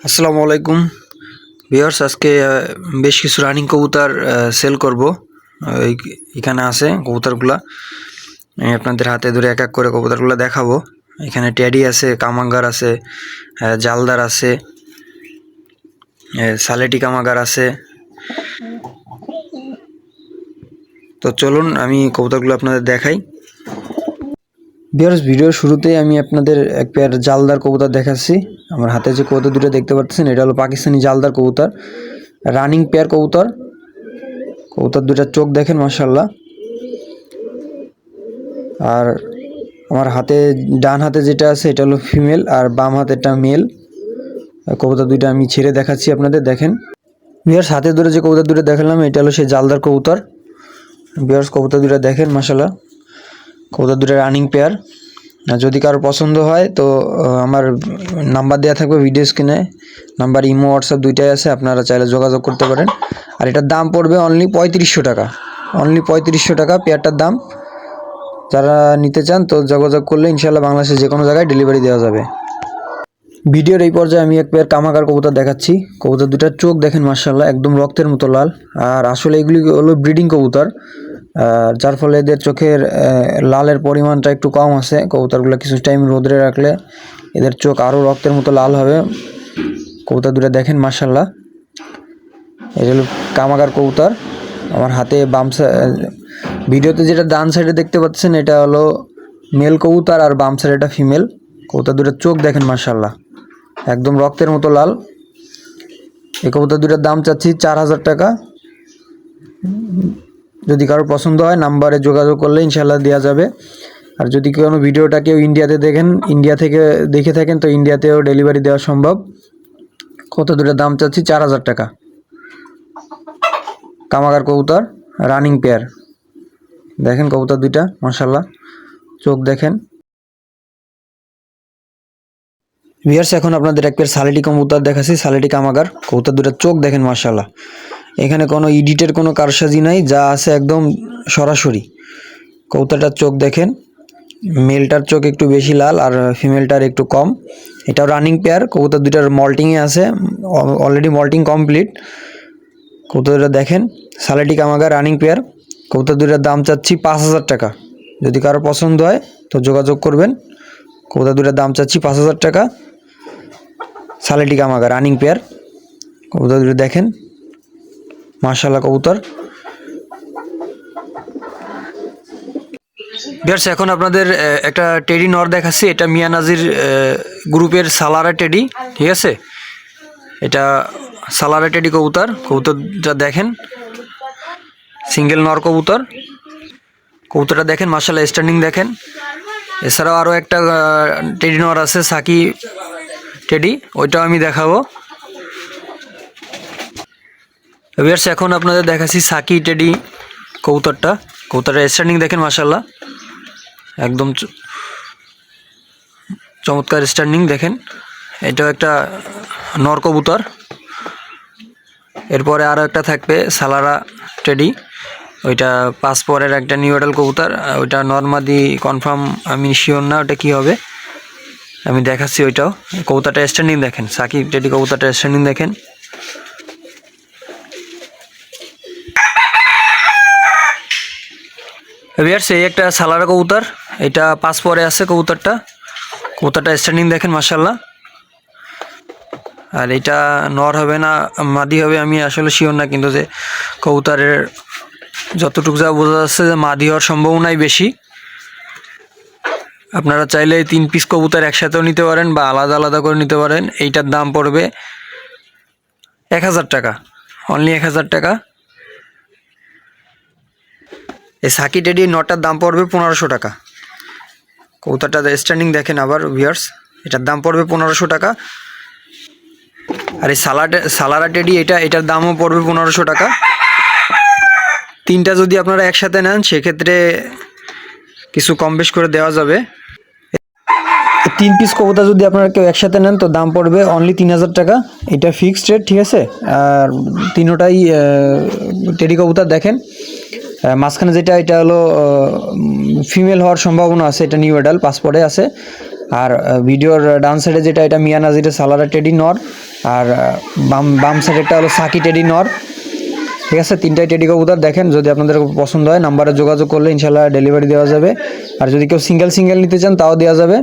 আসসালামু আলাইকুম ভিউয়ার্স। আজকে বেশ কিছু রানিং কবুতর সেল করব। এখানে আছে কবুতরগুলা, আমি আপনাদের হাতে ধরে এক এক করে কবুতরগুলো দেখাবো। এখানে টেডি আছে, কামাঙ্গার আছে, জালদার আছে, সালেটি কামাঙ্গার আছে। তো চলুন আমি কবুতরগুলো আপনাদের দেখাই। ভিউয়ার্স, ভিডিওর শুরুতেই আমি আপনাদের এক পেয়ার জালদার কবুতর দেখাচ্ছি। আমার হাতে যে কবুতর দুটো দেখতে পাচ্ছেন, এটা হলো পাকিস্তানি জালদার কবুতর, রানিং পেয়ার কবুতর। কবুতর দুটার চোখ দেখেন মাশাআল্লাহ। আর আমার হাতে ডান হাতে যেটা আছে এটা হলো ফিমেল, আর বাম হাতেরটা মেল। কবুতর দুইটা আমি ছেড়ে দেখাচ্ছি আপনাদের, দেখেন। ভিউয়ার্স, হাতে ধরে যে কবুতর দুটো দেখালাম এটা হলো সেই জালদার কবুতর। ভিউয়ার্স, কবুতর দুটো দেখেন মাশাআল্লাহ। কবুতর দুটো রানিং পেয়ার। যদি কারো পছন্দ হয় তো আমার নাম্বার দেওয়া থাকবে ভিডিও স্ক্রিনে। নাম্বার ইমো হোয়াটসঅ্যাপ দুইটাই আছে, আপনারা চাইলে যোগাযোগ করতে পারেন। আর এটার দাম পড়বে অনলি 3500 টাকা। অনলি 3500 টাকা পেয়ারটার দাম। যারা নিতে চান তো যোগাযোগ করলে ইনশাআল্লাহ বাংলাদেশের যে কোনো জায়গায় ডেলিভারি দেওয়া যাবে। ভিডিওর এই পর্যায়ে আমি এক পেয়ার কামাকার কবুতর দেখাচ্ছি। কবুতর দুটার চোখ দেখেন মাশাআল্লাহ, একদম রক্তের মতো লাল। আর আসলে এগুলি হলো ব্রিডিং কবুতর, যার ফলে এদের চোখের লালের পরিমাণটা একটু কম আছে। কবুতরগুলো কিছু টাইম রোদে রাখলে এদের চোখ আরও রক্তের মতো লাল হবে। কবুতর দুটো দেখেন মাশাআল্লাহ। এটা হলো কামাকার কবুতর। আমার হাতে ভিডিওতে যেটা ডান সাইডে দেখতে পাচ্ছেন এটা হলো মেল কবুতর, আর বাম সাইডে এটা ফিমেল। কবুতর দুটোর চোখ দেখেন মাশাআল্লাহ, একদম রক্তের মতো লাল। এই কবুতর দুটোর দাম চাচ্ছি 4000 টাকা। যদি কারো পছন্দ হয় নাম্বারে যোগাযোগ করলে ইনশাআল্লাহ দেওয়া যাবে। আর যদি কোনো ভিডিওটা কেউ ইন্ডিয়া থেকে দেখে থাকেন তো ইন্ডিয়াতেও ডেলিভারি দেওয়া সম্ভব। কবুতর দুটোর দাম চাচ্ছি 4000 টাকা। কামাকার কবুতর, রানিং পেয়ার। দেখেন কবুতর দুইটা মাশাআল্লাহ, চোখ দেখেন। ভিউয়ার্স, এখন আপনাদের এক পেয়ার সালেটি কবুতর দেখাচ্ছি, সালেটি কামাকার। কবুতর দুটার চোখ দেখেন মাশাআল্লাহ। এখানে কোনো এডিটের কোনো কারসাজি নাই, যা আছে একদম সরাসরি। কবুতরটার চোখ দেখেন, মেলটার চোখ একটু বেশি লাল আর ফিমেলটার একটু কম। এটাও রানিং পেয়ার। কবুতর দুটার মল্টিংয়ে আছে, অলরেডি মল্টিং কমপ্লিট। কবুতর দুটা দেখেন, সালেটি কামাকার রানিং পেয়ার। কবুতর দুটার দাম চাচ্ছি 5000 টাকা। যদি কারো পছন্দ হয় তো যোগাযোগ করবেন। কবুতর দুটার দাম চাচ্ছি 5000 টাকা। সালেটি কামাকার রানিং পেয়ার। কবুতর দুটো দেখেন মাশাআল্লাহ কবুতর। ভিউয়ার্স, এখন আপনাদের একটা টেডি নর দেখাচ্ছি। এটা মিয়া নাজির গ্রুপের সালারা টেডি, ঠিক আছে। এটা সালারা টেডি কবুতর। কবুতরটা দেখেন, সিঙ্গেল নর কবুতর। কবুতরটা দেখেন মাশাআল্লাহ, স্ট্যান্ডিং দেখেন। এছাড়াও আরও একটা টেডি নর আছে, সাকি টেডি, ওইটাও আমি দেখাবো। ভিউয়ার্স, এখন আপনাদের দেখাচ্ছি সাকি টেডি কবুতরটা। কবুতরটা স্ট্যান্ডিং দেখেন মাশাআল্লাহ, একদম চমৎকার স্ট্যান্ডিং দেখেন। এটাও একটা নর কবুতর। এরপরে আরও একটা থাকবে সালারা টেডি, ওইটা 5 পরের একটা নিউ এডাল কবুতর। ওইটা নর্মাদি কনফার্ম আমি শিওর না ওটা কী হবে, আমি দেখাচ্ছি ওইটাও। কবুতরটা স্ট্যান্ডিং দেখেন, সাকি টেডি কবুতরটা স্ট্যান্ডিং দেখেন। ভিউয়ার্স, এই একটা সালারা কবুতর, এটা 5 পরে আছে কবুতরটা। কবুতরটা স্ট্যান্ডিং দেখেন মাশাআল্লাহ। আর এটা নর হবে না মাদি হবে আমি আসলে শিওর না, কিন্তু যে কবুতরের যতটুকু যা বোঝা যাচ্ছে যে মাদি হওয়ার সম্ভাবনাই বেশি। আপনারা চাইলে 3 পিস কবুতর একসাথেও নিতে পারেন বা আলাদা আলাদা করে নিতে পারেন। এইটার দাম পড়বে 1000 টাকা, অনলি 1000 টাকা। এই সাকি টেডি নটার দাম পড়বে 1500 টাকা। কবুতরটা স্ট্যান্ডিং দেখেন আবার ভিউয়ার্স, এটার দাম পড়বে 1500 টাকা। আর এই সালারা টেডি এটার দামও পড়বে 1500 টাকা। তিনটা যদি আপনারা একসাথে নেন সেক্ষেত্রে কিছু কম বেশ করে দেওয়া যাবে। 3 পিস কবুতর যদি আপনারা কেউ একসাথে নেন তো দাম পড়বে অনলি 3000 টাকা। এটা ফিক্সড রেট, ঠিক আছে। আর তিনোটাই টেডি কবুতর দেখেন। মাঝখানে যেটা এটা হলো ফিমেল হওয়ার সম্ভাবনা আছে, এটা নিউ এডাল 5 পরে আছে। আর ভিডিওর ডান সাইডে যেটা এটা মিয়া নাজিরের সালারা টেডি নর, আর বাম সাইডেরটা হলো সাকি টেডি নর। ঠিক আছে, 3টাই টেডি কবুতর। দেখেন যদি আপনাদের পছন্দ হয় নাম্বারে যোগাযোগ করলে ইনশাল্লাহ ডেলিভারি দেওয়া যাবে। আর যদি কেউ সিঙ্গেল নিতে চান তাও দেওয়া যাবে।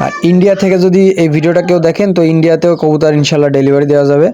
আর ইন্ডিয়া থেকে যদি এই ভিডিওটা কেউ দেখেন তো ইন্ডিয়াতেও কবুতর ইনশাল্লাহ ডেলিভারি দেওয়া যাবে।